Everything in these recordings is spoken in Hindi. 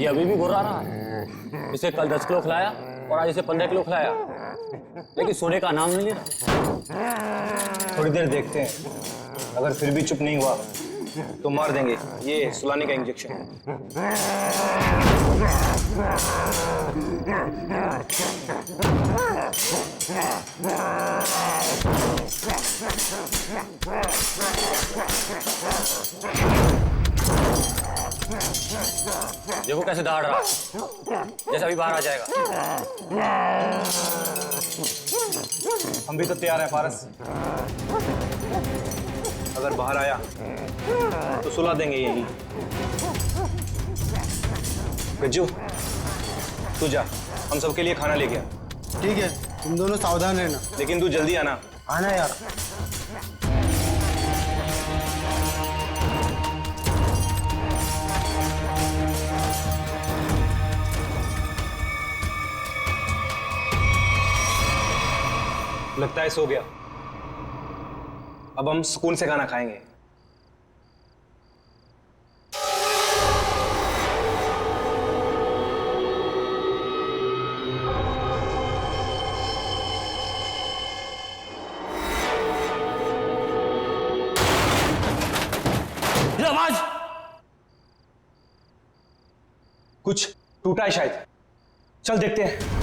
ये अभी भी घुरा रहा है। इसे कल 10 किलो खिलाया और आज इसे 15 किलो खिलाया, लेकिन सोने का नाम नहीं ले रहा। थोड़ी देर देखते हैं, अगर फिर भी चुप नहीं हुआ तो मार देंगे। ये सुलाने का इंजेक्शन है। देखो कैसे दहाड़ रहा है, जैसा भी बाहर आ जाएगा। हम भी तो तैयार हैं पारस। अगर बाहर आया तो सुला देंगे यही। गज्जू तू जा, हम सबके लिए खाना लेके आ। ठीक है, तुम दोनों सावधान रहना। लेकिन तू जल्दी आना। आना यार। लगता है सो गया। अब हम सुकून से खाना खाएंगे। ये आवाज कुछ टूटा है शायद। चल देखते हैं।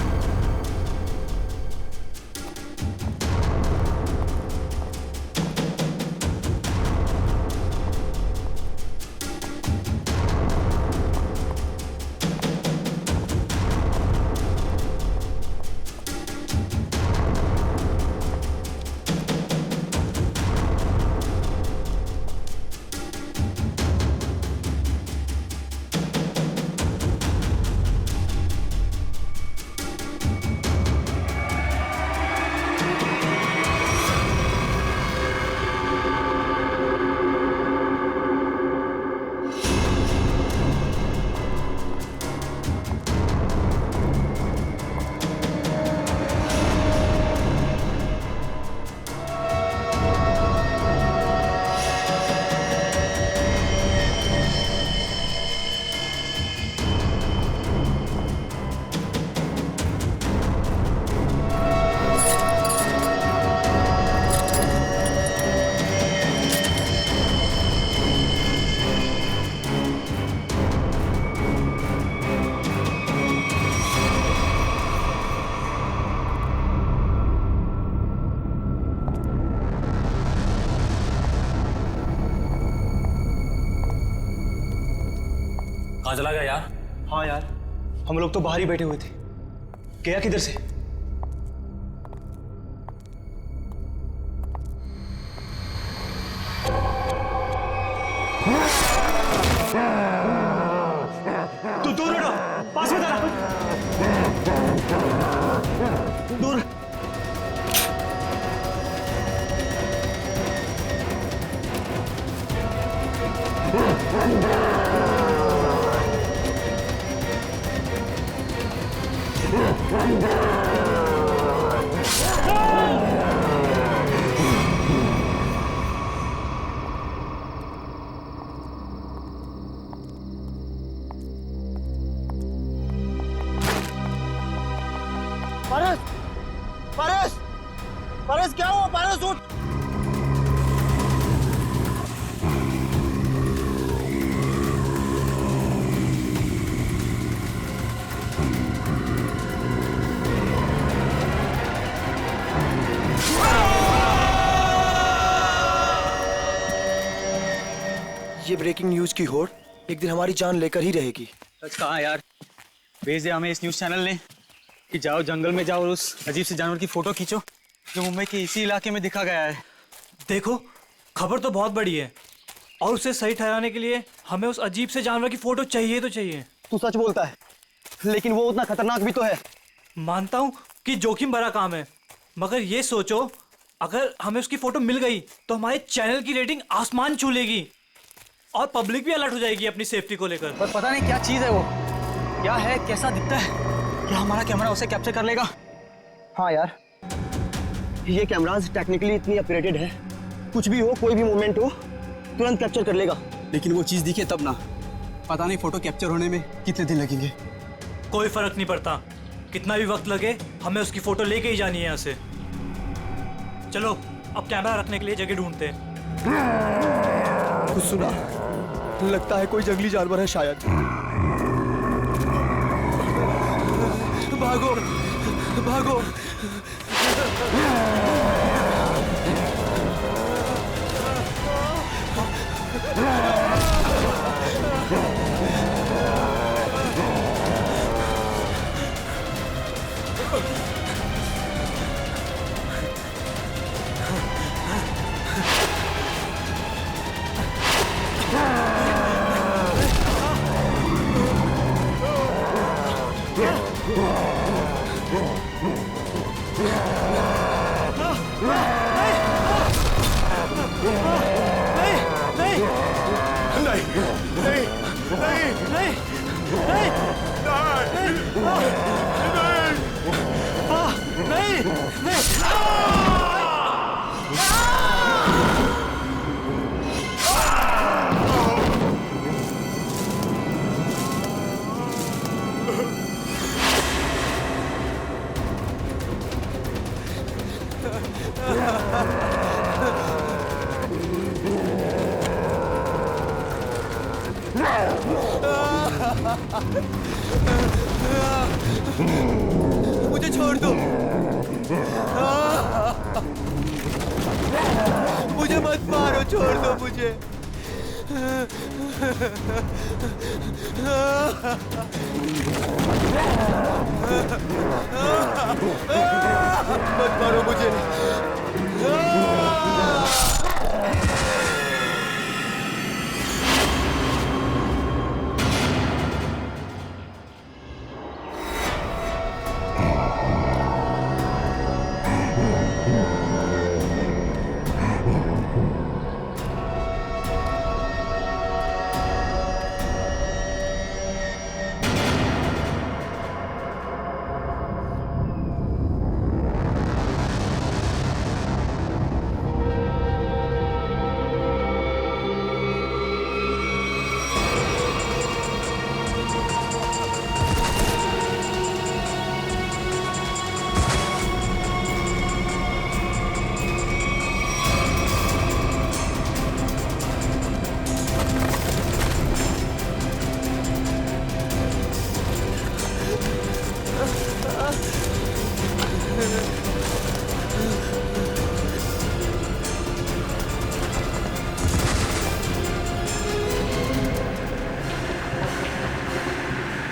कहाँ चला गया यार? हाँ यार, हम लोग तो बाहर ही बैठे हुए थे। गया किधर से? तू दूर हटो, पास में जाना। दूर। पारस, पारस, पारस क्या हुआ? पारस उठ। ये ब्रेकिंग न्यूज की होड़ एक दिन हमारी जान लेकर ही रहेगी। सच कहा यार, भेज दिया हमें इस न्यूज चैनल ने कि जाओ जंगल में जाओ और उस अजीब से जानवर की फोटो खींचो जो मुंबई के इसी इलाके में दिखा गया है। देखो, खबर तो बहुत बड़ी है और उसे सही ठहराने के लिए हमें उस अजीब से जानवर की फोटो चाहिए तो चाहिए। तू सच बोलता है, लेकिन वो उतना खतरनाक भी तो है। मानता हूँ कि जोखिम भरा काम है, मगर ये सोचो अगर हमें उसकी फोटो मिल गई तो हमारे चैनल की रेटिंग आसमान छू लेगी और पब्लिक भी अलर्ट हो जाएगी अपनी सेफ्टी को लेकर। पर पता नहीं क्या चीज है वो, क्या है, कैसा दिखता है, क्या हमारा कैमरा उसे कैप्चर कर लेगा? हाँ यार, ये कैमराज टेक्निकली इतनी अपग्रेडेड है, कुछ भी हो, कोई भी मूवमेंट हो, तुरंत कैप्चर कर लेगा। लेकिन वो चीज दिखे तब ना, पता नहीं फोटो कैप्चर होने में कितने दिन लगेंगे। कोई फर्क नहीं पड़ता, कितना भी वक्त लगे हमें उसकी फोटो लेके ही जानी है यहाँ से। चलो अब कैमरा रखने के लिए जगह ढूंढते हैं। कुछ सुना? लगता है कोई जंगली जानवर है शायद। भागो भागो। मुझे छोड़ दो। मुझे मत मारो, छोड़ दो मुझे। मत मारो मुझे।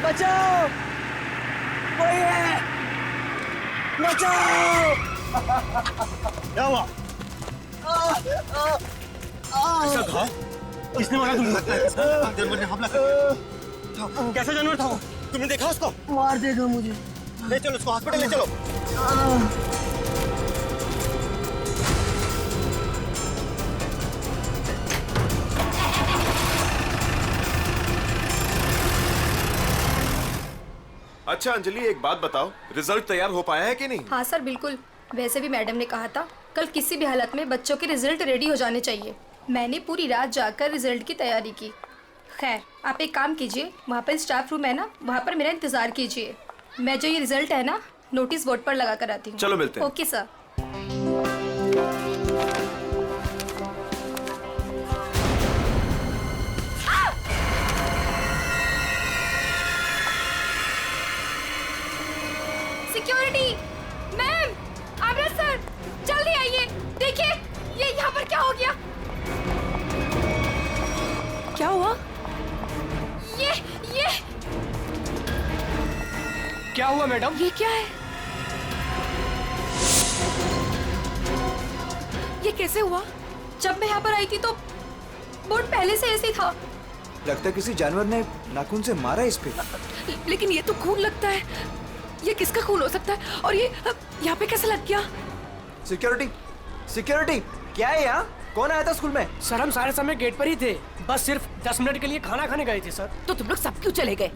बचाओ, कोई है, बचाओ। क्या हुआ? ऐसा घाव किसने मारा तुमको? जानवर ने हमला कर दिया। कैसा जानवर था वो? तुमने देखा उसको? मार देगा मुझे। ले चलो उसको हॉस्पिटल ले चलो। अच्छा अंजलि, एक बात बताओ, रिजल्ट तैयार हो पाया है कि नहीं? हाँ सर, बिल्कुल। वैसे भी मैडम ने कहा था कल किसी भी हालत में बच्चों के रिजल्ट रेडी हो जाने चाहिए। मैंने पूरी रात जाकर रिजल्ट की तैयारी की। खैर, आप एक काम कीजिए, वहाँ पर स्टाफ रूम है ना, वहाँ पर मेरा इंतज़ार कीजिए। मैं जो ये रिजल्ट है ना, नोटिस बोर्ड पर लगा कर आती हूँ। चलो मिलते हैं। Okay sir. सिक्योरिटी मैम, आमरा सर, जल्दी आइए। देखिए ये यहाँ पर क्या हो गया। क्या हुआ? ये क्या हुआ मैडम? ये क्या है? ये कैसे हुआ? जब मैं यहाँ पर आई थी तो बोर्ड पहले से ऐसे ही था। लगता है किसी जानवर ने नाखून से मारा इस पे। लेकिन ये तो खून लगता है। ये किसका खून हो सकता है? और ये यहाँ पे कैसे लग गया? सिक्योरिटी, सिक्योरिटी, क्या है यहाँ? कौन आया था स्कूल में? सर हम सारे समय गेट पर ही थे, बस सिर्फ 10 मिनट के लिए खाना खाने गए थे सर। तो तुम लोग सब क्यों चले गए?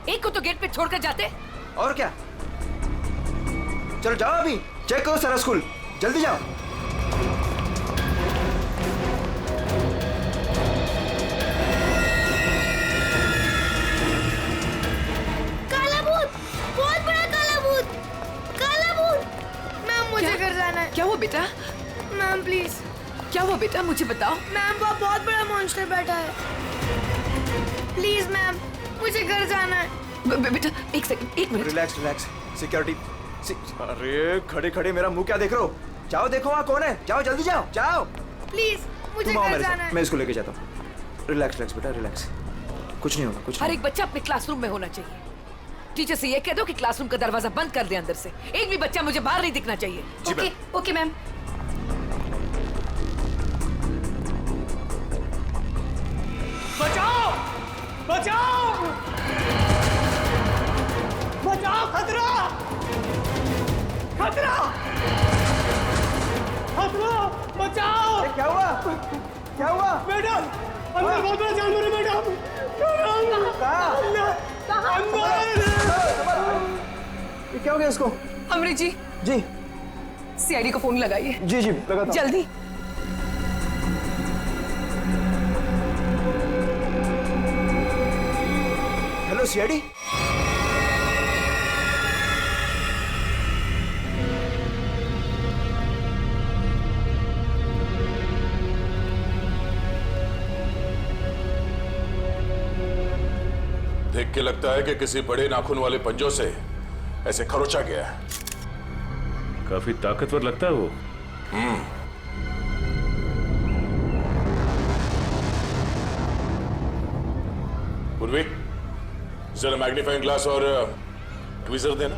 एक को तो गेट पे छोड़कर जाते। और क्या? चलो जाओ, अभी चेक करो सारा स्कूल, जल्दी जाओ। हुआ बेटा, मुझे बताओ। मैम वो बहुत बड़ा मॉन्स्टर बैठा है। प्लीज मैम, मुझे घर जाना है। बेटा एक सेकंड, एक मिनट। Relax relax. सिक्योरिटी। अरे खड़े खड़े मेरा मुंह क्या देख रहे हो? जाओ देखो वहाँ कौन है। जाओ जल्दी जाओ जाओ। प्लीज मुझे तुम आओ घर मेरे जाना साथ, है। मैं इसको लेके जाता हूँ। रिलैक्स रिलैक्स बेटा रिलैक्स। कुछ नहीं होगा कुछ हर नहीं। एक बच्चा अपने क्लासरूम में होना चाहिए। टीचर से ये कह दो कि क्लासरूम का दरवाजा बंद कर दे अंदर से। एक भी बच्चा मुझे बाहर नहीं दिखना चाहिए। Okay okay ma'am. बचाओ बचाओ बचाओ, खतरा खतरा खतरा, बचाओ। क्या हुआ? क्या हुआ? मैडम अंदर बहुत बड़ा जानवर है मैडम। ये क्या हो गया इसको? अमृत जी, जी सीआईडी को फोन लगाइए। जी जी लगाता हूँ। जल्दी। Hello CID. देख के लगता है कि किसी बड़े नाखून वाले पंजों से ऐसे खरोचा गया है। काफी ताकतवर लगता है वो। पूर्वी, जरा मैग्नीफाइंग ग्लास और ट्वीजर देना।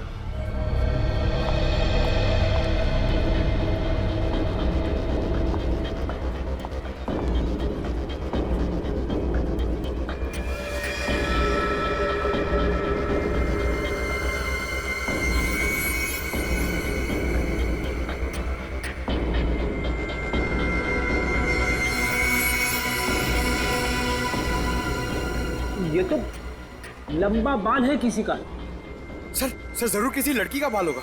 ये तो लंबा बाल है किसी का। सर जरूर किसी लड़की का बाल होगा।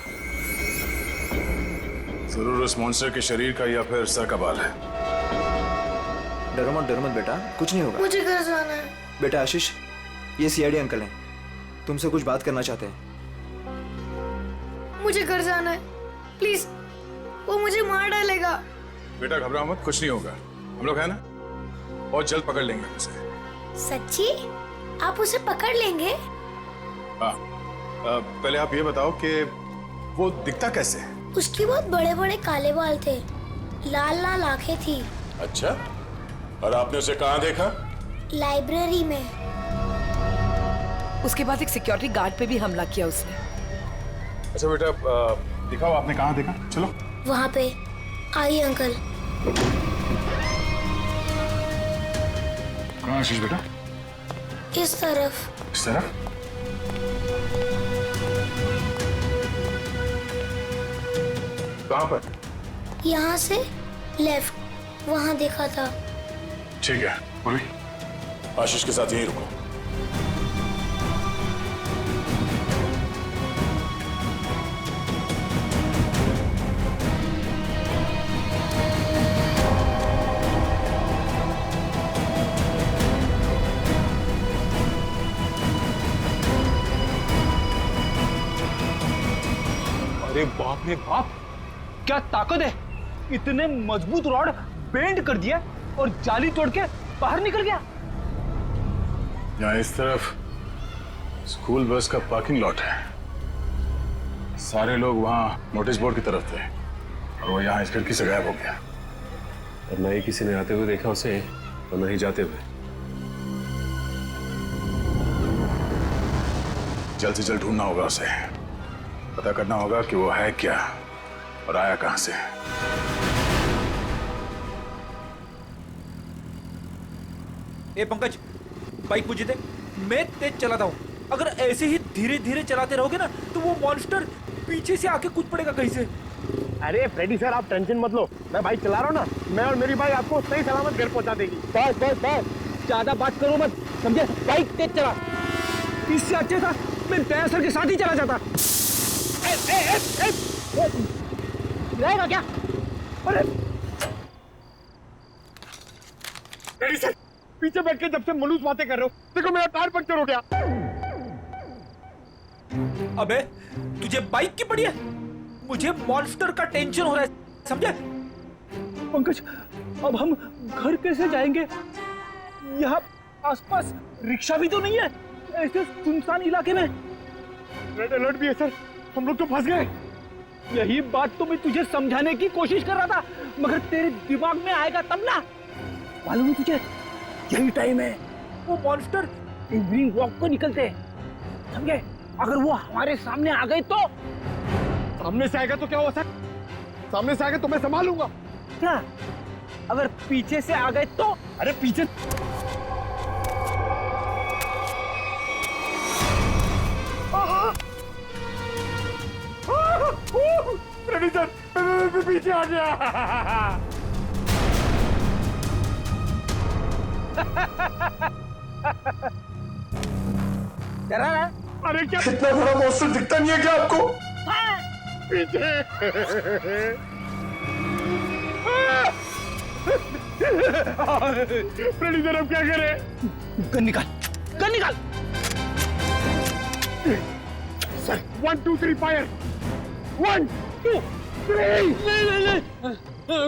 जरूर उस मॉन्स्टर के शरीर का या फिर सर का बाल है। डरो मत बेटा, कुछ नहीं होगा। मुझे घर जाना है। बेटा आशीष, ये सीआईडी अंकल हैं, तुमसे कुछ बात करना चाहते हैं। मुझे घर जाना है प्लीज, वो मुझे मार डालेगा। बेटा घबराओ मत, कुछ नहीं होगा। हम लोग है ना, बहुत जल्द पकड़ लेंगे उसे। सच्ची? आप उसे पकड़ लेंगे? हाँ, पहले आप ये बताओ कि वो दिखता कैसे है? उसके बहुत बड़े बड़े काले बाल थे, लाल लाल आंखें थी। अच्छा, और आपने उसे कहाँ देखा? लाइब्रेरी में। उसके बाद एक सिक्योरिटी गार्ड पे भी हमला किया उसने। अच्छा बेटा, दिखाओ आपने कहाँ देखा। चलो वहाँ पे। आइए अंकल। कहाँ आशीष बेटा? इस तरफ। इस तरफ? कहाँ पर? यहाँ से लेफ्ट, वहाँ देखा था। ठीक है, पूर्वी आशीष के साथ यहीं रुको। अरे बाप रे बाप, क्या ताकत है! इतने मजबूत रॉड बेंड कर दिया और जाली तोड़ के बाहर निकल गया। यहाँ इस तरफ स्कूल बस का पार्किंग लॉट है। सारे लोग वहाँ नोटिस बोर्ड की तरफ थे और वो यहाँ इस खिड़की से गायब हो गया। और न ही किसी ने आते हुए देखा उसे और न ही जाते हुए। जल्द से जल्द ढूंढना होगा उसे, पता करना होगा कि वो है क्या और आया कहां से। ए पंकज, बाइक मुझे दे, मैं तेज चलाता हूँ। अगर ऐसे ही धीरे धीरे चलाते रहोगे ना तो वो मॉन्स्टर पीछे से आके कूद पड़ेगा कहीं से। अरे फ्रेडी सर, आप टेंशन मत लो, मैं बाइक चला रहा हूँ ना, मैं और मेरी बाइक आपको सही सलामत घर पहुंचा देगी। बस बस बस, ज्यादा बात करो मत, समझे? बाइक तेज चला। इससे अच्छा था मैं तैयार सर के साथ ही चला जाता। रहेगा क्या? अरे फ्रेडी सर, पीछे बैठ के जब से मलूस बातें कर रहे हो, देखो मेरा टायर पंक्चर हो गया। अबे तुझे बाइक की पड़ी है, मुझे मॉन्स्टर का टेंशन हो रहा है, समझे? पंकज, अब हम घर कैसे जाएंगे? यहाँ आसपास रिक्शा भी तो नहीं है, ऐसे सुनसान इलाके में। रेड अलर्ट भी है सर, हम लोग तो फंस गए। यही बात तो मैं तुझे समझाने की कोशिश कर रहा था, मगर तेरे दिमाग में आएगा तब ना। मालूम है तुझे, यही टाइम है वो मॉन्स्टर इवनिंग वॉक को निकलते हैं, समझे? अगर वो हमारे सामने आ गए तो? सामने से आएगा तो क्या हुआ सर? सामने से आएगा तो मैं संभालूंगा। क्या? अगर पीछे से आ गए तो? अरे पीछे रेडी सर, पीछे आ गया। अरे क्या इतना बड़ा मॉन्स्टर दिखता नहीं है क्या आपको? पीछे फ्रेडी सर, अब क्या करें? गन निकाल, गन निकाल। Sir 1 2 3 fire. 1 2 3। नहीं,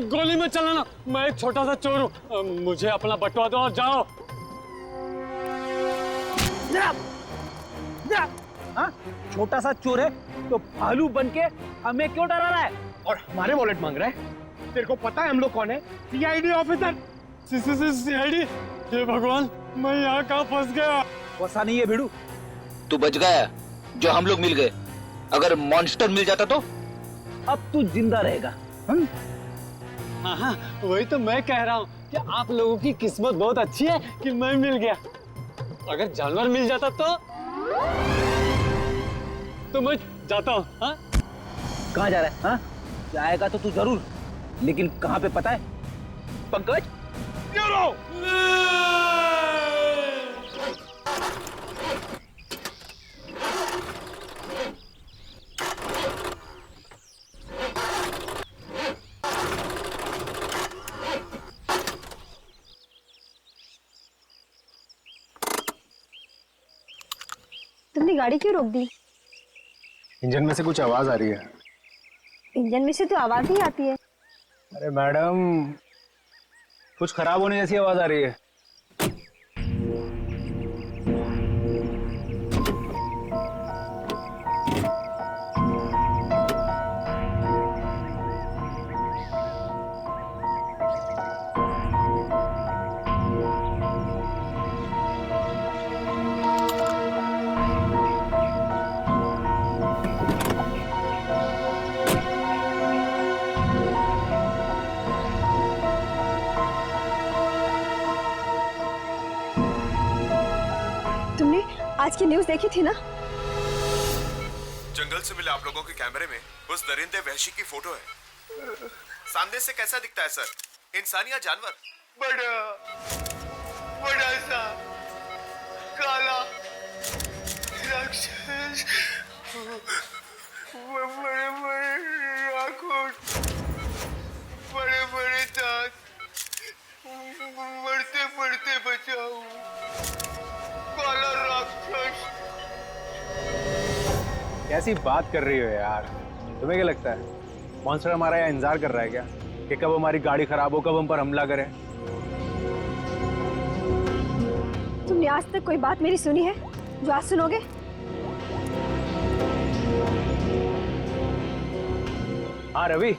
गोली में चलाना, मैं एक छोटा सा चोर हूँ, मुझे अपना बटवा दो और जाओ। हाँ? छोटा सा चोर है तो भालू बन के हमें क्यों डरा रहा है और हमारे वॉलेट मांग रहा है? तेरे को पता है हम लोग कौन है? CID officer. सीआईडी? हे भगवान, मैं यहाँ कहाँ फंस गया? वैसा नहीं है भिड़ू। तू बच गया जो हम लोग मिल गए, अगर मॉन्स्टर मिल जाता तो? अब तू जिंदा रहेगा। हाँ, वही तो मैं कह रहा हूँ कि आप लोगों की किस्मत बहुत अच्छी है कि मैं मिल गया। अगर जानवर मिल जाता तो मैं जाता हूँ। हाँ? कहाँ जा रहा है? हाँ? जाएगा तो तू जरूर, लेकिन कहाँ पे पता है? पंकज, तुमने गाड़ी क्यों रोक दी? इंजन में से कुछ आवाज आ रही है। इंजन में से तो आवाज ही आती है। अरे मैडम, कुछ खराब होने जैसी आवाज आ रही है। आज की न्यूज़ देखी थी ना? जंगल से मिले आप लोगों के कैमरे में उस दरिंदे वहशी की फोटो है। सामने से कैसा दिखता है सर? इंसान या जानवर? बड़ा सा काला राक्षस, बड़े बड़े आंखों, बड़े बड़े दांत, बढ़ते बढ़ते बचाओ, काला राक्षस। कैसी बात कर रही हो यार? तुम्हें क्या लगता है मॉन्स्टर हमारा यहाँ इंतजार कर रहा है क्या कि कब हमारी गाड़ी खराब हो, कब हम पर हमला करे? तुमने आज तक कोई बात मेरी सुनी है जो आज सुनोगे? हाँ रवि,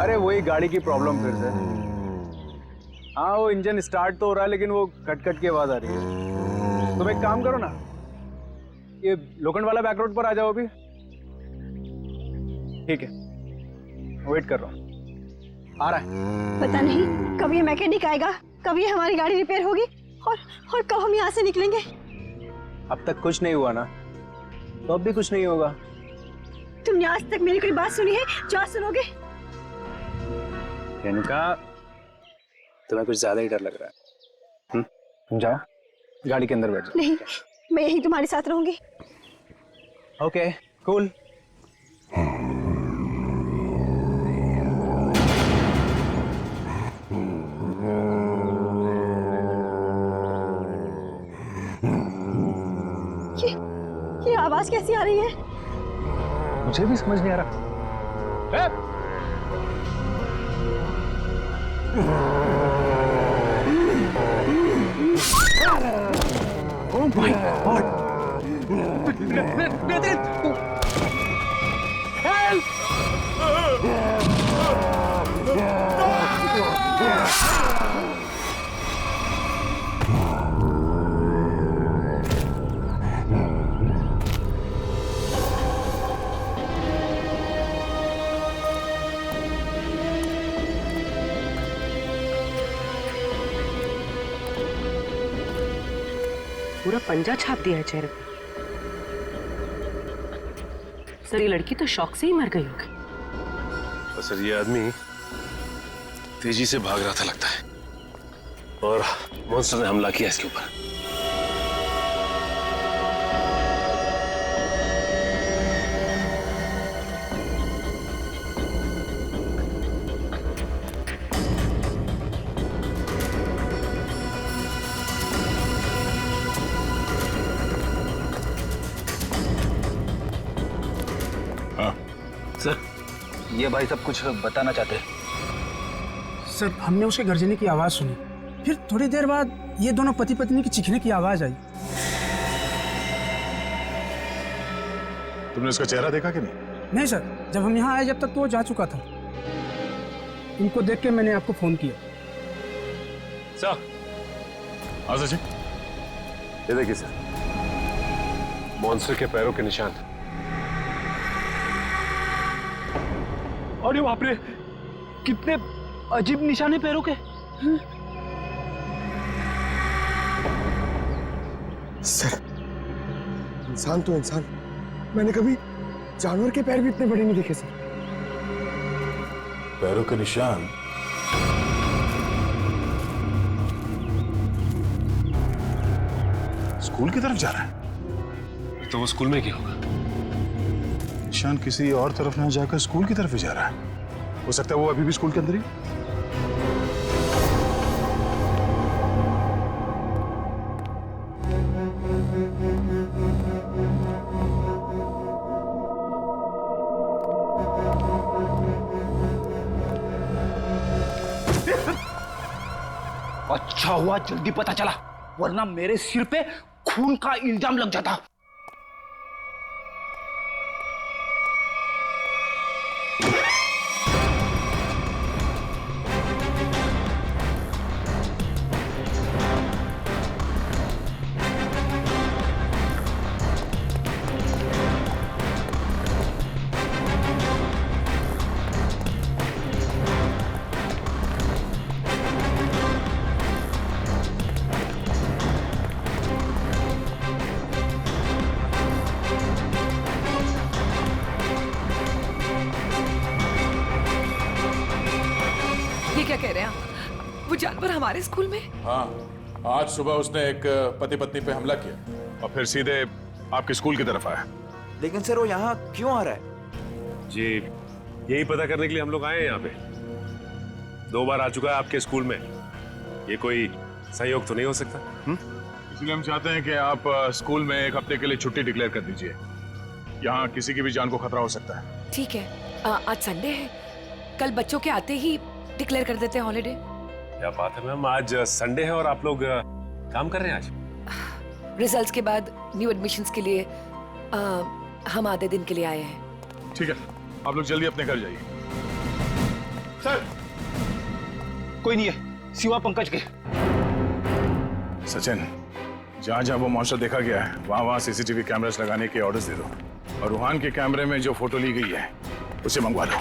अरे वही गाड़ी की प्रॉब्लम फिर से। हाँ, वो इंजन स्टार्ट तो हो रहा है लेकिन वो कट कट की आवाज आ रही है। तुम एक काम करो ना, ये लोखंड वाला बैक रोड पर आ जाओ अभी। ठीक है, वेट कर रहा हूँ, आ रहा है। पता नहीं कब ये मैकेनिक आएगा, कब ये हमारी गाड़ी रिपेयर होगी और कब हम यहाँ से निकलेंगे। अब तक कुछ नहीं हुआ ना, तो अब भी कुछ नहीं होगा। तुमने आज तक मेरी कोई बात सुनी है जो आज सुनोगे? रेणुका, तुम्हें कुछ ज्यादा ही डर लग रहा है। तुम जाओ, गाड़ी के अंदर बैठ जाओ। नहीं, मैं यही तुम्हारे साथ रहूंगी। Okay, cool. ये आवाज कैसी आ रही है? मुझे भी समझ नहीं आ रहा। Oh my God! Help! पूरा पंजा छाप दिया है चेहरे पे। सर ये लड़की तो शौक से ही मर गई होगी। तो सर ये आदमी तेजी से भाग रहा था लगता है और मॉन्स्टर ने हमला किया इसके ऊपर। सर ये भाई सब कुछ बताना चाहते हैं। सर हमने उसके गर्जने की आवाज सुनी, फिर थोड़ी देर बाद ये दोनों पति पत्नी की चीखने की आवाज आई। तुमने उसका चेहरा देखा कि नहीं? नहीं सर, जब हम यहाँ आए जब तक तो वो जा चुका था। इनको देख के मैंने आपको फोन किया। सर हाँ सचिन, ये देखिए सर, मॉन्स्टर के पैरों के निशान। अरे बाप रे, कितने अजीब निशाने पैरों के। सर इंसान तो इंसान, मैंने कभी जानवर के पैर भी इतने बड़े नहीं देखे सर। पैरों के निशान? स्कूल की तरफ जा रहा है? तो वो स्कूल में क्या होगा? निशान किसी और तरफ ना जाकर स्कूल की तरफ ही जा रहा है। हो सकता है वो अभी भी स्कूल के अंदर ही। अच्छा हुआ जल्दी पता चला, वरना मेरे सिर पे खून का इल्जाम लग जाता। ये क्या कह रहे हैं आप? वो जानवर हमारे स्कूल में? हाँ, आज सुबह उसने एक पति पत्नी पे हमला किया और फिर सीधे आपके स्कूल की तरफ आया। लेकिन सर वो यहाँ क्यों आ रहा है? जी यही पता करने के लिए हम लोग आए हैं यहाँ पे। 2 बार आ चुका है आपके स्कूल में, ये कोई सहयोग तो नहीं हो सकता? इसलिए हम चाहते हैं कि आप स्कूल में 1 हफ्ते के लिए छुट्टी डिक्लेयर कर दीजिए। यहाँ किसी की भी जान को खतरा हो सकता है। ठीक है, आज संडे है, कल बच्चों के आते ही डिक्लेयर कर देते हैं हॉलिडे। क्या बात है मैम, आज संडे है और आप लोग काम कर रहे हैं आज? रिजल्ट्स के बाद न्यू एडमिशंस के लिए हम आधे दिन के लिए आए हैं। ठीक है, आप लोग जल्दी अपने घर जाइए। सर कोई नहीं है सिवा पंकज के। सचिन, जहाँ जहाँ वो मॉन्स्टर देखा गया है वहाँ सीसीटीवी कैमरास लगाने के ऑर्डर्स दे दो और रूहान के कैमरे में जो फोटो ली गई है उसे मंगवा लो।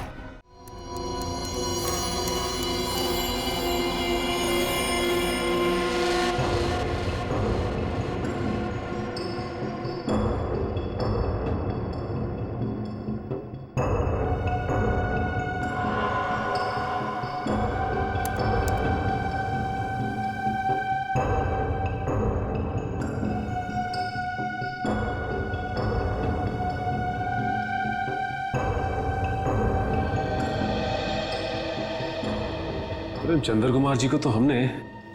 चंद्र कुमार जी को तो हमने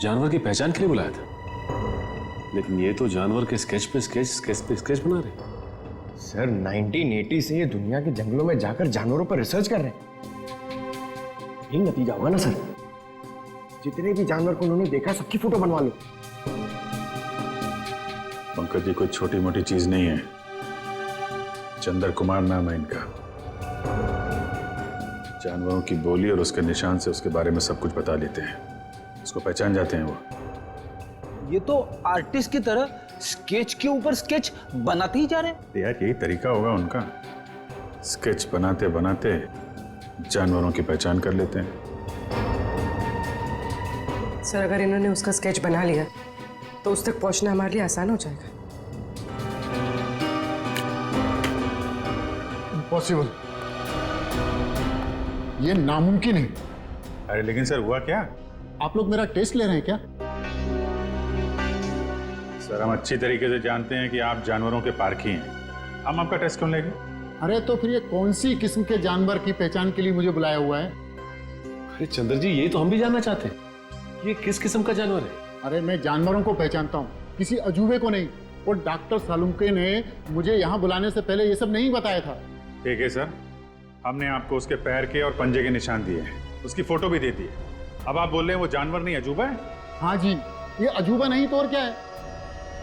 जानवर की पहचान के लिए बुलाया था, लेकिन ये तो जानवर के स्केच पे स्केच बना रहे। सर 1980 से ये दुनिया के जंगलों में जाकर जानवरों पर रिसर्च कर रहे हैं। यही नतीजा होगा ना सर? जितने भी जानवर को उन्होंने देखा सबकी फोटो बनवा लो। पंकज जी कोई छोटी मोटी चीज नहीं है। चंद्र कुमार नाम है इनका। जानवरों की बोली और उसके निशान से उसके बारे में सब कुछ बता लेते हैं, उसको पहचान जाते हैं वो। ये तो आर्टिस्ट की तरह स्केच के ऊपर स्केच बनाते ही जा रहे हैं। यार यही तरीका होगा उनका, स्केच बनाते बनाते जानवरों की पहचान कर लेते हैं। सर अगर इन्होंने उसका स्केच बना लिया तो उस तक पहुंचना हमारे लिए आसान हो जाएगा। इम्पॉसिबल, ये नामुमकिन है। अरे लेकिन सर हुआ क्या? आप लोग मेरा टेस्ट ले रहे हैं क्या? सर हम अच्छी तरीके से जानते हैं कि आप जानवरों के पारखी हैं, हम आपका टेस्ट क्यों लेंगे? अरे तो फिर ये कौन सी किस्म के जानवर की पहचान के लिए मुझे बुलाया हुआ है? अरे चंद्र जी ये तो हम भी जानना चाहते हैं, ये किस किस्म का जानवर है? अरे मैं जानवरों को पहचानता हूँ, किसी अजूबे को नहीं। और डॉक्टर सालुंके ने मुझे यहाँ बुलाने से पहले ये सब नहीं बताया था। ठीक है सर, हमने आपको उसके पैर के और पंजे के निशान दिए हैं, उसकी फोटो भी दे दी है। अब आप बोल रहे हैं वो जानवर नहीं अजूबा है? हाँ जी, ये अजूबा नहीं तो और क्या है।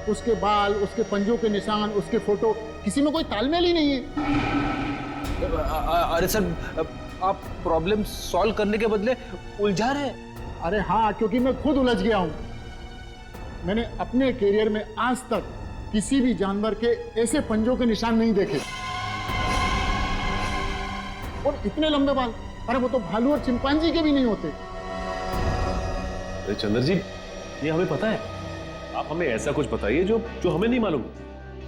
उसके बाल, उसके पंजों के निशान, उसके फोटो, किसी में कोई तालमेल ही नहीं है। अरे सर आप प्रॉब्लम सॉल्व करने के बदले उलझा रहे हैं। अरे हाँ, क्योंकि मैं खुद उलझ गया हूँ। मैंने अपने करियर में आज तक किसी भी जानवर के ऐसे पंजों के निशान नहीं देखे, और इतने लंबे बाल। अरे वो तो भालू और चिंपांजी के भी नहीं होते। अरे चंद्र जी ये हमें पता है, आप हमें ऐसा कुछ बताइए जो हमें नहीं मालूम।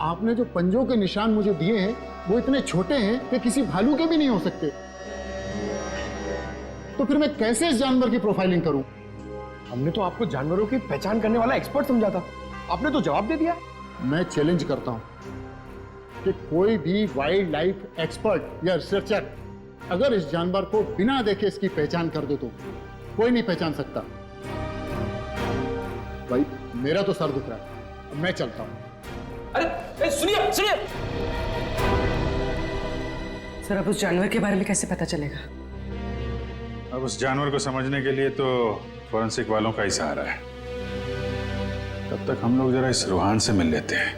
आपने जो पंजों के निशान मुझे दिए हैं वो इतने छोटे हैं कि किसी भालू के भी नहीं हो सकते। तो फिर मैं कैसे इस जानवर की प्रोफाइलिंग करूं? हमने तो आपको जानवरों की पहचान करने वाला एक्सपर्ट समझा था, आपने तो जवाब दे दिया। मैं चैलेंज करता हूं कि कोई भी वाइल्ड लाइफ एक्सपर्ट या रिसर्चर अगर इस जानवर को बिना देखे इसकी पहचान कर दे तो कोई नहीं पहचान सकता। भाई मेरा तो सर दुख रहा है, अब मैं चलता हूं। अरे सुनिए सुनिए सर अब उस जानवर के बारे में कैसे पता चलेगा? अब उस जानवर को समझने के लिए तो फॉरेंसिक वालों का ही सहारा है। तब तक हम लोग जरा इस रूहान से मिल लेते हैं,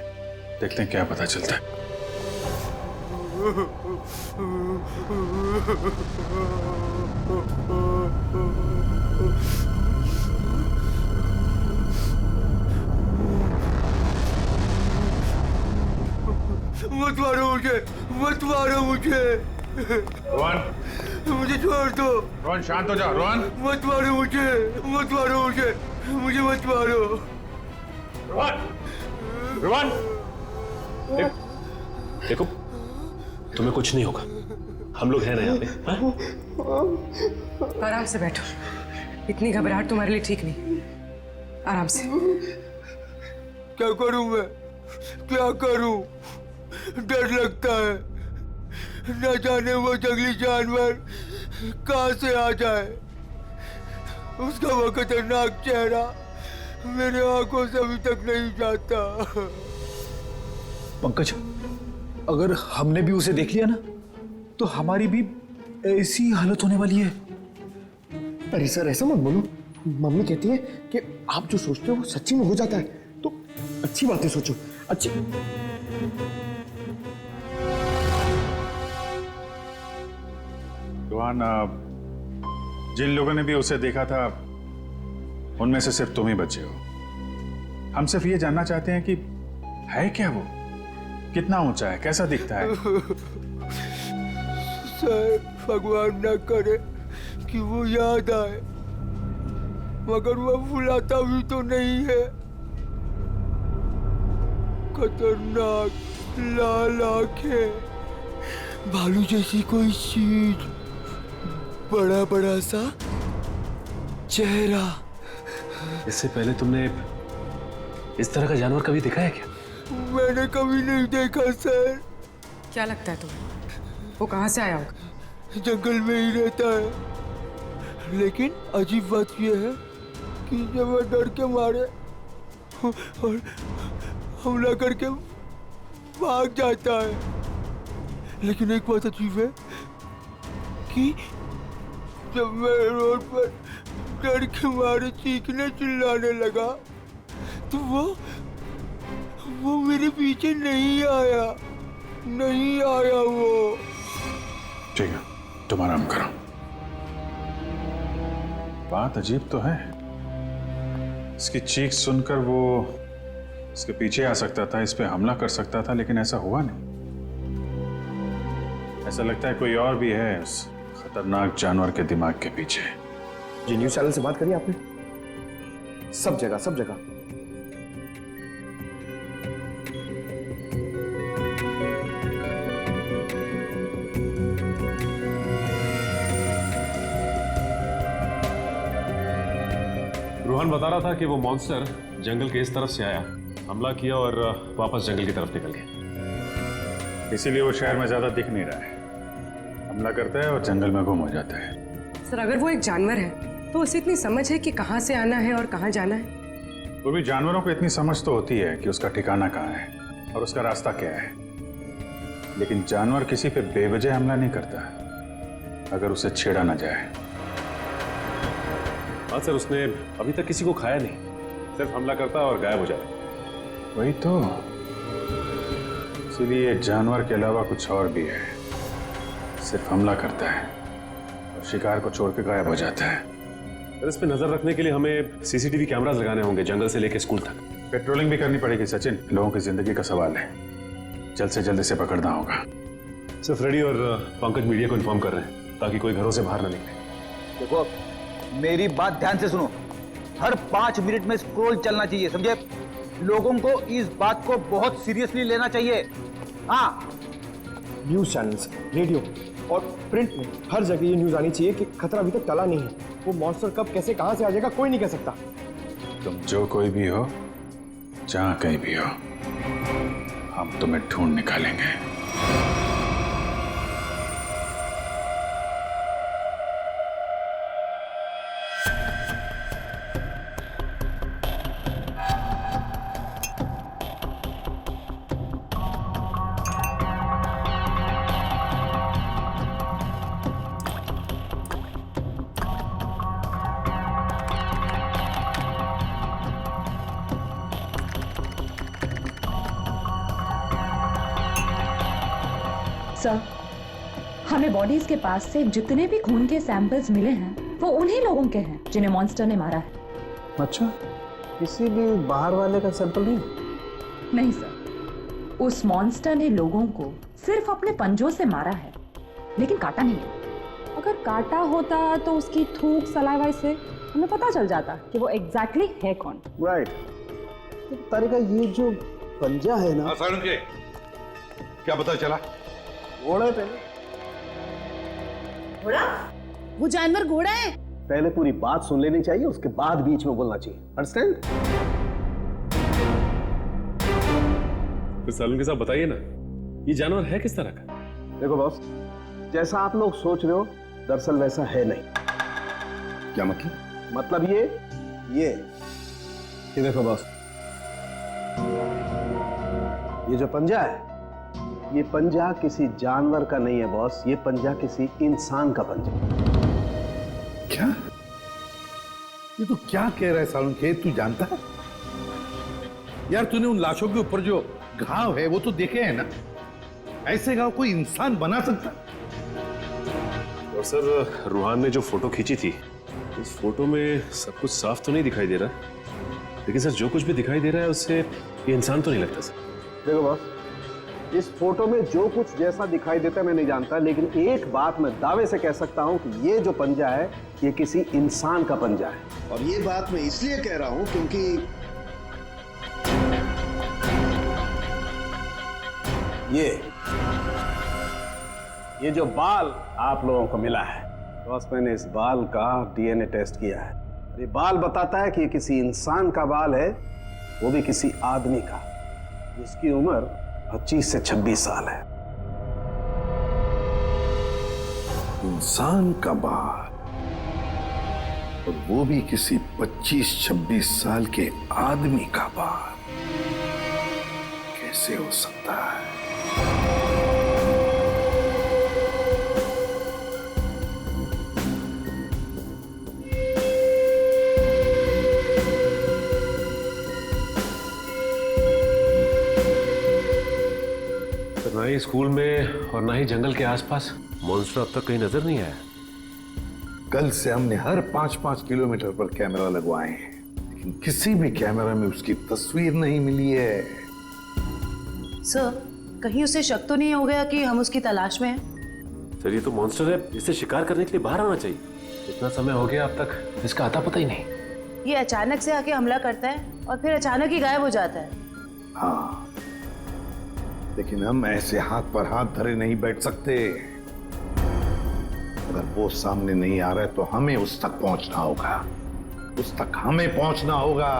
देखते हैं क्या पता चलता है। मत मारो मुझे, मत मारो मुझे। रोहन, मुझे छोड़ दो। रोहन शांत हो जा। रोहन मत मारो मुझे, मत मारो मुझे, मुझे मत मारो। रोहन, रोहन देखो तुम्हें कुछ नहीं होगा, हम लोग हैं ना यहाँ पे। आराम से बैठो, इतनी घबराहट तुम्हारे लिए ठीक नहीं। आराम से। क्या करूं मैं, क्या करूं? डर लगता है, न जाने वो जंगली जानवर कहां से आ जाए। उसका वो खतरनाक चेहरा मेरे आंखों से अभी तक नहीं जाता। पंकज, अगर हमने भी उसे देख लिया ना तो हमारी भी ऐसी हालत होने वाली है। अरे सर ऐसा मत बोलो, मम्मी कहती है कि आप जो सोचते हो वो सच्ची में हो जाता है, तो अच्छी बातें सोचो। अच्छी रोहन, जिन लोगों ने भी उसे देखा था उनमें से सिर्फ तुम ही बचे हो। हम सिर्फ ये जानना चाहते हैं कि है क्या वो, कितना ऊंचा है, कैसा दिखता है। सर भगवान न करे कि वो याद आए, मगर वो भुलाता भी तो नहीं है। खतरनाक लाल आंखें, भालू जैसी कोई चीज, बड़ा बड़ा सा चेहरा। इससे पहले तुमने इस तरह का जानवर कभी देखा है क्या? मैंने कभी नहीं देखा सर। क्या लगता है तुम्हें वो कहाँ से आया होगा? जंगल में ही रहता है, लेकिन अजीब बात यह है कि जब वह डर के मारे और हमला करके भाग जाता है। लेकिन एक बात अजीब है कि जब मैं रोड पर डर के मारे चीखने चिल्लाने लगा तो वो मेरे पीछे नहीं आया वो। ठीक है, तुम आराम करो। बात अजीब तो है, इसकी चीख सुनकर वो इसके पीछे आ सकता था, इस पे हमला कर सकता था, लेकिन ऐसा हुआ नहीं। ऐसा लगता है कोई और भी है उस खतरनाक जानवर के दिमाग के पीछे। जी न्यूज चैनल से बात करी आपने? सब जगह। रोहन बता रहा था कि वो मॉन्स्टर जंगल के इस तरफ से आया, हमला किया और वापस जंगल की तरफ निकल गया। इसीलिए वो शहर में ज्यादा दिख नहीं रहा है, हमला करता है और जंगल में गुम हो जाता है। सर अगर वो एक जानवर है तो उसे इतनी समझ है कि कहाँ से आना है और कहाँ जाना है? वो भी जानवरों को इतनी समझ तो होती है कि उसका ठिकाना कहाँ है और उसका रास्ता क्या है, लेकिन जानवर किसी पे बेवजह हमला नहीं करता अगर उसे छेड़ा ना जाए। हाँ सर, उसने अभी तक किसी को खाया नहीं, सिर्फ हमला करता और गायब हो जाता। वही तो, इसीलिए जानवर के अलावा कुछ और भी है, सिर्फ हमला करता है और शिकार को छोड़ के गायब हो जाता है। सर इस पे नजर रखने के लिए हमें सीसीटीवी कैमरास लगाने होंगे जंगल से लेकर स्कूल तक। पेट्रोलिंग भी करनी पड़ेगी सचिन, लोगों की जिंदगी का सवाल है, जल्द से जल्द इसे पकड़ना होगा। सर फ्रेडी और पंकज मीडिया को इन्फॉर्म कर रहे हैं ताकि कोई घरों से बाहर ना निकले। देखो मेरी बात ध्यान से सुनो, हर 5 मिनट में स्क्रॉल चलना चाहिए, समझे? लोगों को इस बात को बहुत सीरियसली लेना चाहिए। हाँ, न्यूज चैनल्स, रेडियो और प्रिंट में हर जगह ये न्यूज आनी चाहिए कि खतरा अभी तक टला नहीं है। वो मॉन्स्टर कब कैसे कहां से आ जाएगा कोई नहीं कह सकता। तुम जो कोई भी हो, जहां कहीं भी हो, हम तुम्हें ढूंढ निकालेंगे। सर, हमें बॉडीज के पास से जितने भी खून के सैंपल्स मिले हैं वो उन्हीं लोगों के हैं जिन्हें मॉन्स्टर ने मारा है। अच्छा, किसी भी बाहर वाले का सैंपल नहीं? नहीं सर, उस मॉन्स्टर ने लोगों को सिर्फ अपने पंजों से मारा है, लेकिन काटा नहीं है। अगर काटा होता तो उसकी थूक सलाइवा से हमें पता चल जाता कि वो एग्जैक्टली है कौन। राइट। तो तारिका ये जो पंजा है ना, क्या पता चला? घोड़ा है। घोड़ा? वो जानवर घोड़ा है? पहले पूरी बात सुन लेनी चाहिए, उसके बाद बीच में बोलना चाहिए। अंडरस्टैंड? फिर सालून के साथ बताइए ना, ये जानवर है किस तरह का? देखो बॉस, जैसा आप लोग सोच रहे हो दरअसल वैसा है नहीं। क्या मतलब? मतलब ये देखो बॉस, ये जो पंजा है, ये पंजा किसी जानवर का नहीं है बॉस, ये पंजा किसी इंसान का पंजा। क्या? ये तो क्या कह रहा है सालून के? तू जानता है यार, तूने उन लाशों के ऊपर जो घाव है वो तो देखे हैं ना, ऐसे घाव कोई इंसान बना सकता? और सर रूहान ने जो फोटो खींची थी, उस फोटो में सब कुछ साफ तो नहीं दिखाई दे रहा, लेकिन सर जो कुछ भी दिखाई दे रहा है उससे ये इंसान तो नहीं लगता सर। देखो बॉस, इस फोटो में जो कुछ जैसा दिखाई देता है मैं नहीं जानता, लेकिन एक बात मैं दावे से कह सकता हूं कि ये जो पंजा है ये किसी इंसान का पंजा है। और ये बात मैं इसलिए कह रहा हूं क्योंकि ये जो बाल आप लोगों को मिला है बॉस, मैंने इस बाल का डीएनए टेस्ट किया है। ये बाल बताता है कि ये किसी इंसान का बाल है, वो भी किसी आदमी का जिसकी उम्र 25 से 26 साल है। इंसान का बाल, और वो भी किसी 25-26 साल के आदमी का बाल, कैसे हो सकता है? ना ही स्कूल में और ना ही जंगल के आसपास मॉन्स्टर अब तक कहीं नजर नहीं आया। कल से हमने हर 5-5 किलोमीटर पर कैमरा लगवाए हैं, लेकिन किसी भी कैमरा में उसकी तस्वीर नहीं मिली है। सर, कहीं उसे शक तो नहीं हो गया कि हम उसकी तलाश में हैं? सर ये तो मॉन्स्टर है, इसे शिकार करने के लिए बाहर आना चाहिए। इतना समय हो गया अब तक इसका आता पता ही नहीं। ये अचानक से आके हमला करता है और फिर अचानक ही गायब हो जाता है। हाँ, लेकिन हम ऐसे हाथ पर हाथ धरे नहीं बैठ सकते। अगर वो सामने नहीं आ रहा है तो हमें उस तक पहुंचना होगा, उस तक हमें पहुंचना होगा,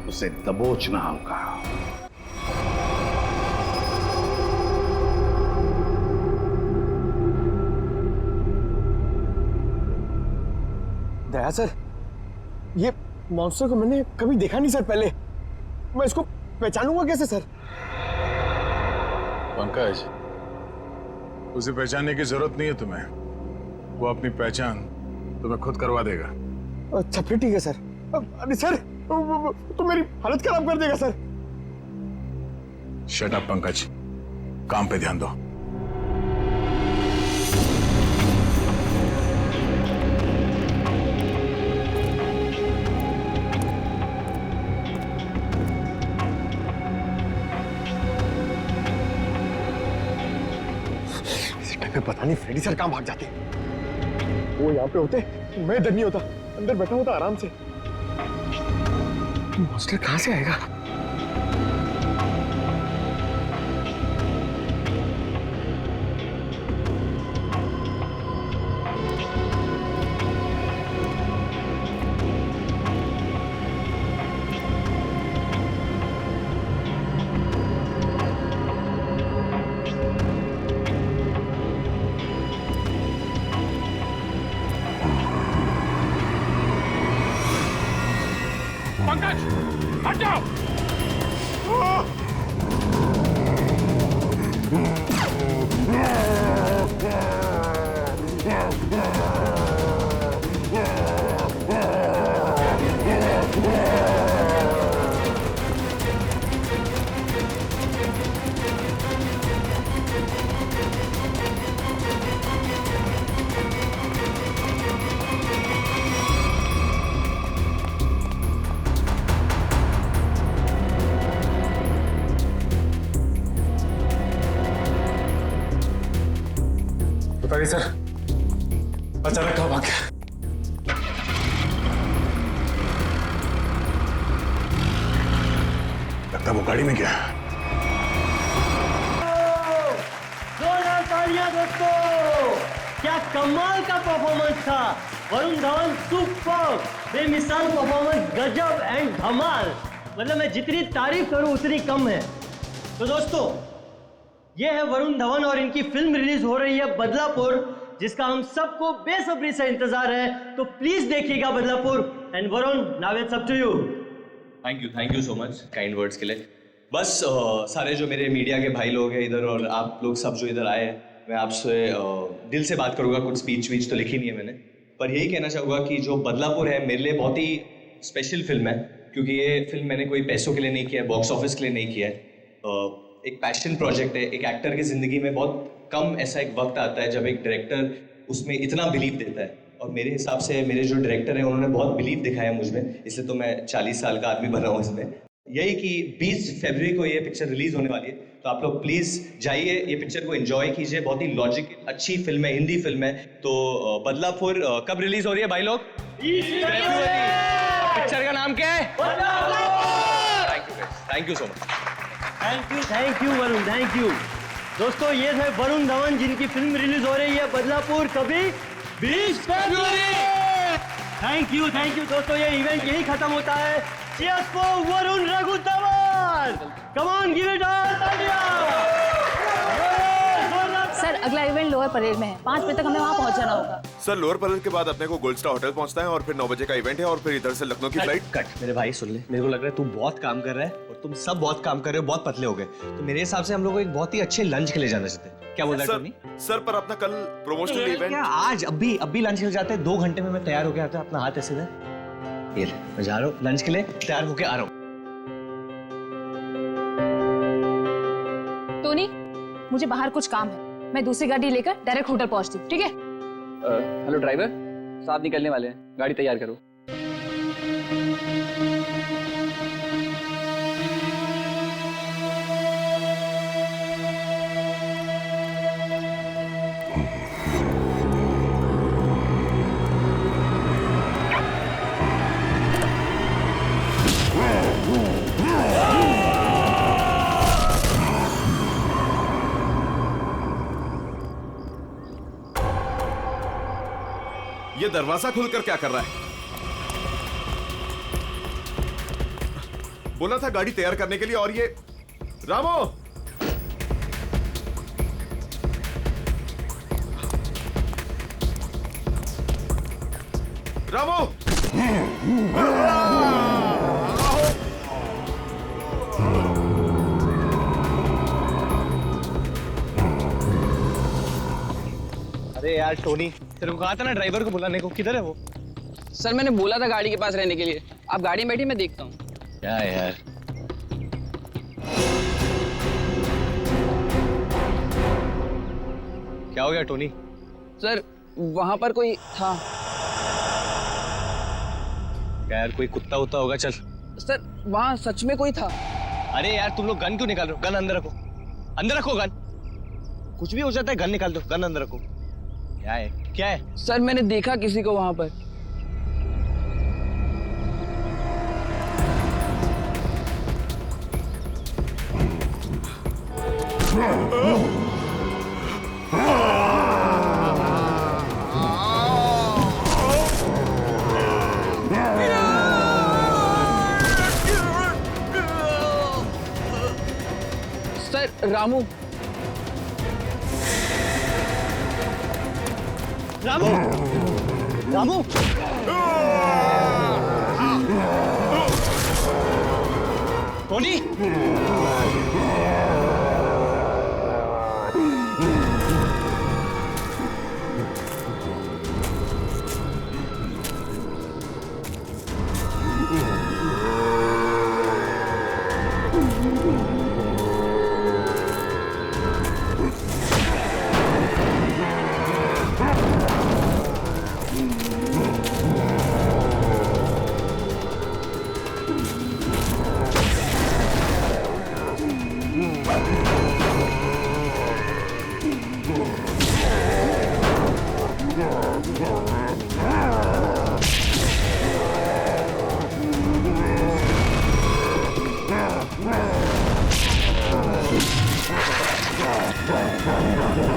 उसे दबोचना होगा। दया सर, ये मॉन्स्टर को मैंने कभी देखा नहीं सर पहले। मैं इसको पहचानूंगा कैसे सर? पंकज, उसे पहचानने की जरूरत नहीं है तुम्हें, वो अपनी पहचान तुम्हें खुद करवा देगा। अच्छा फिर ठीक है सर। अरे सर, तो मेरी हालत खराब कर देगा सर। शट अप पंकज, काम पे ध्यान दो। पता नहीं फ्रेडी सर कहां भाग जाते। वो यहाँ पे होते, मैं इधर नहीं होता, अंदर बैठा होता आराम से। मॉन्स्टर कहां से आएगा? पंकज, हट जाओ। बताइए सर, अचानक कहाँ भाग गया? लगता है वो गाड़ी में गया। जोरदार तालियां दोस्तों, क्या कमाल का परफॉर्मेंस था। वरुण धवन सुपर, बेमिसाल परफॉर्मेंस, गजब एंड धमाल। मतलब मैं जितनी तारीफ करूं उतनी कम है। तो दोस्तों, ये है वरुण धवन और इनकी फिल्म रिलीज हो रही है बदलापुर, जिसका हम सबको बेसब्री से इंतजार है। तो प्लीज देखिएगा Badlapur. And Varun, now it's up to you. Thank you so much kind words के लिए। बस सारे जो मेरे मीडिया के भाई लोग हैं इधर और आप लोग सब जो इधर आए हैं, मैं आपसे दिल से बात करूंगा। कुछ स्पीच वीच तो लिखी नहीं है मैंने, पर यही कहना चाहूँगा कि जो बदलापुर है मेरे लिए बहुत ही स्पेशल फिल्म है, क्योंकि ये फिल्म मैंने कोई पैसों के लिए नहीं किया है, बॉक्स ऑफिस के लिए नहीं किया है। एक पैशन प्रोजेक्ट है। एक एक्टर की ज़िंदगी में बहुत कम ऐसा एक वक्त आता है जब एक डायरेक्टर उसमें इतना बिलीव देता है, और मेरे हिसाब से मेरे जो डायरेक्टर हैं उन्होंने बहुत बिलीव दिखाया मुझ में, इसलिए तो मैं 40 साल का आदमी बना हूँ इसमें। यही कि 20 फरवरी को ये पिक्चर रिलीज होने वाली है, तो आप लोग प्लीज़ जाइए, ये पिक्चर को एंजॉय कीजिए। बहुत ही लॉजिकल अच्छी फिल्म है, हिंदी फिल्म है। तो बदलापुर कब रिलीज हो रही है भाई लोग? पिक्चर का नाम क्या है? Thank you so much. Thank you Varun, thank you. दोस्तों, ये थे वरुण धवन जिनकी फिल्म रिलीज हो रही है बदलापुर, कभी 20 फरवरी। थैंक यू दोस्तों, ये इवेंट यही खत्म होता है। Cheers for Varun Raghu Dhawan. Come on, give it all, तालियां। सर, अगला इवेंट लोअर परेड में है। 5 बजे तक हमें वहाँ पहुँच जाना होगा। सर, लोअर परेड के बाद अपने को गोल्ड स्टार होटल पहुंचना है, और फिर 9 बजे का इवेंट है, और फिर इधर से लखनऊ की फ्लाइट। कट मेरे भाई, सुन ले, मेरे को लग रहा है तू बहुत काम कर रहा है और तुम सब बहुत काम कर रहे हो, बहुत पतले हो गए। तो मेरे हिसाब से हम लोग एक बहुत ही अच्छे लंच के लिए जाना चाहते हैं। क्या बोल रहा है टोनी? सर, पर अपना कल प्रमोशनल इवेंट। क्या आज अभी लंच के लिए जाते हैं? 2 घंटे में मैं तैयार होके आता हूँ। अपना हाथ ऐसे दे, ये ले, मैं जा रहा हूँ लंच के लिए, तैयार होके आ रहा हूँ। टोनी, मुझे बाहर कुछ काम है, मैं दूसरी गाड़ी लेकर डायरेक्ट होटल पहुंचती हूँ, ठीक है? हेलो ड्राइवर, साहब निकलने वाले हैं, गाड़ी तैयार करो। ये दरवाजा खुलकर क्या कर रहा है? बोला था गाड़ी तैयार करने के लिए, और ये रामो! रामो! अरे यार टोनी, तेरे को कहा था ना ड्राइवर को बुलाने को, किधर है वो? सर मैंने बोला था गाड़ी के पास रहने के लिए, आप गाड़ी में बैठी, मैं देखता हूँ। क्या यार, क्या हो गया टोनी? सर वहां पर कोई था। क्या यार, कोई कुत्ता उत्ता होगा? चल। सर वहां सच में कोई था। अरे यार तुम लोग गन क्यों निकाल रहे हो? गन अंदर रखो, अंदर रखो गन। कुछ भी हो जाता है, गन निकाल दो, गन अंदर रखो। क्या है, क्या है? सर मैंने देखा किसी को वहां पर। Sir Ramu, Ramu, Ramu, Tony,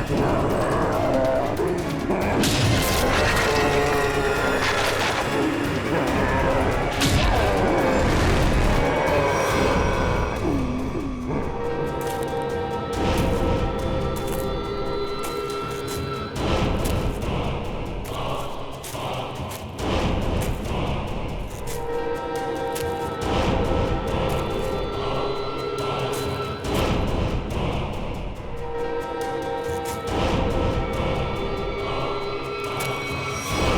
Yeah.